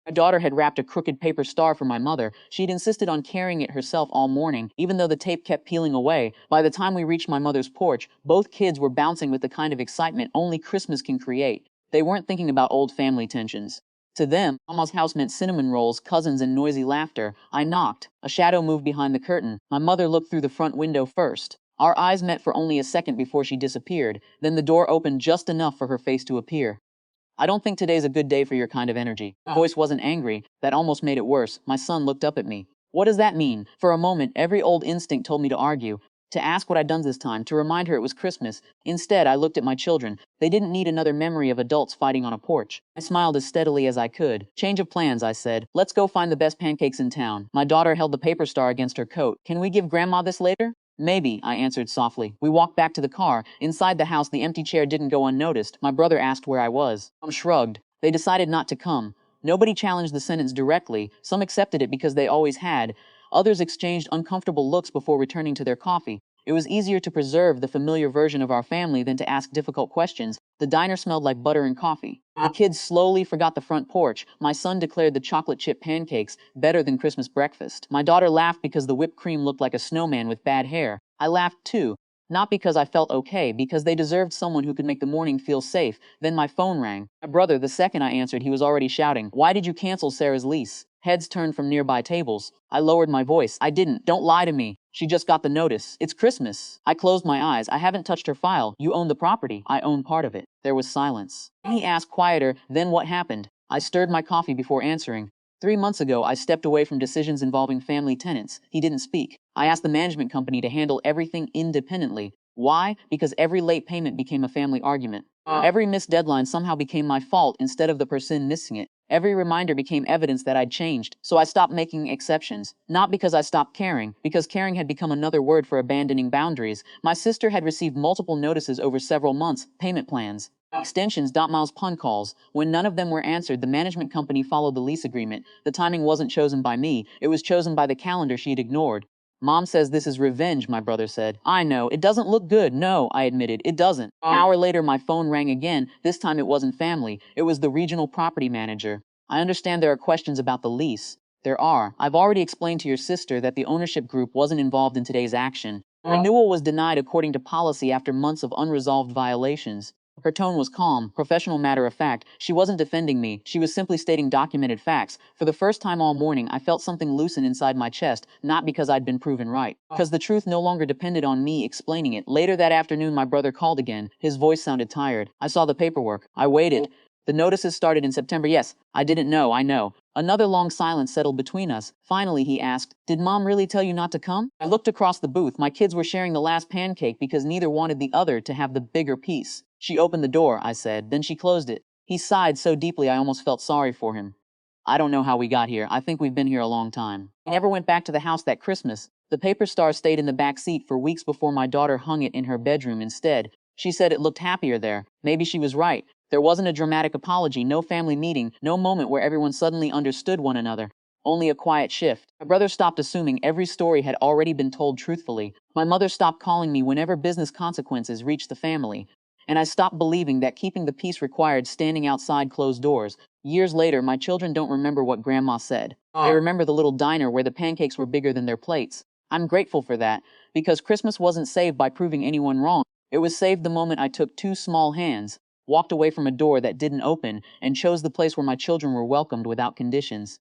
My daughter had wrapped a crooked paper star for my mother. She'd insisted on carrying it herself all morning, even though the tape kept peeling away. By the time we reached my mother's porch, both kids were bouncing with the kind of excitement only Christmas can create. They weren't thinking about old family tensions. To them, Mama's house meant cinnamon rolls, cousins, and noisy laughter. I knocked. A shadow moved behind the curtain. My mother looked through the front window first. Our eyes met for only a second before she disappeared. Then the door opened just enough for her face to appear. I don't think today's a good day for your kind of energy. My voice wasn't angry. That almost made it worse. My son looked up at me. What does that mean? For a moment, every old instinct told me to argue, to ask what I'd done this time, to remind her it was Christmas. Instead, I looked at my children. They didn't need another memory of adults fighting on a porch. I smiled as steadily as I could. Change of plans, I said. Let's go find the best pancakes in town. My daughter held the paper star against her coat. Can we give Grandma this later? Maybe, I answered softly. We walked back to the car. Inside the house, the empty chair didn't go unnoticed. My brother asked where I was. Mom shrugged. They decided not to come. Nobody challenged the sentence directly. Some accepted it because they always had. Others exchanged uncomfortable looks before returning to their coffee. It was easier to preserve the familiar version of our family than to ask difficult questions. The diner smelled like butter and coffee. The kids slowly forgot the front porch. My son declared the chocolate chip pancakes better than Christmas breakfast. My daughter laughed because the whipped cream looked like a snowman with bad hair. I laughed too. Not because I felt okay, because they deserved someone who could make the morning feel safe. Then my phone rang. My brother, the second I answered, he was already shouting, "Why did you cancel Sarah's lease?" Heads turned from nearby tables. I lowered my voice. I didn't. Don't lie to me. She just got the notice. It's Christmas. I closed my eyes. I haven't touched her file. You own the property. I own part of it. There was silence. He asked quieter, then what happened? I stirred my coffee before answering. 3 months ago, I stepped away from decisions involving family tenants. He didn't speak. I asked the management company to handle everything independently. Why? Because every late payment became a family argument. Every missed deadline somehow became my fault instead of the person missing it. Every reminder became evidence that I'd changed, so I stopped making exceptions. Not because I stopped caring, because caring had become another word for abandoning boundaries. My sister had received multiple notices over several months, payment plans, extensions, .miles pun calls. When none of them were answered, the management company followed the lease agreement. The timing wasn't chosen by me, it was chosen by the calendar she'd ignored. Mom says this is revenge, my brother said. I know, it doesn't look good. No, I admitted, it doesn't. An hour later, my phone rang again. This time it wasn't family. It was the regional property manager. I understand there are questions about the lease. There are. I've already explained to your sister that the ownership group wasn't involved in today's action. Renewal was denied according to policy after months of unresolved violations. Her tone was calm, professional, matter of fact. She wasn't defending me. She was simply stating documented facts. For the first time all morning, I felt something loosen inside my chest, not because I'd been proven right, because the truth no longer depended on me explaining it. Later that afternoon, my brother called again. His voice sounded tired. I saw the paperwork. I waited. The notices started in September. Yes, I didn't know, I know. Another long silence settled between us. Finally, he asked, "Did Mom really tell you not to come?" I looked across the booth. My kids were sharing the last pancake because neither wanted the other to have the bigger piece. She opened the door, I said. Then she closed it. He sighed so deeply I almost felt sorry for him. I don't know how we got here. I think we've been here a long time. I never went back to the house that Christmas. The paper star stayed in the back seat for weeks before my daughter hung it in her bedroom instead. She said it looked happier there. Maybe she was right. There wasn't a dramatic apology, no family meeting, no moment where everyone suddenly understood one another. Only a quiet shift. My brother stopped assuming every story had already been told truthfully. My mother stopped calling me whenever business consequences reached the family. And I stopped believing that keeping the peace required standing outside closed doors. Years later, my children don't remember what Grandma said. They remember the little diner where the pancakes were bigger than their plates. I'm grateful for that, because Christmas wasn't saved by proving anyone wrong. It was saved the moment I took 2 small hands, walked away from a door that didn't open, and chose the place where my children were welcomed without conditions.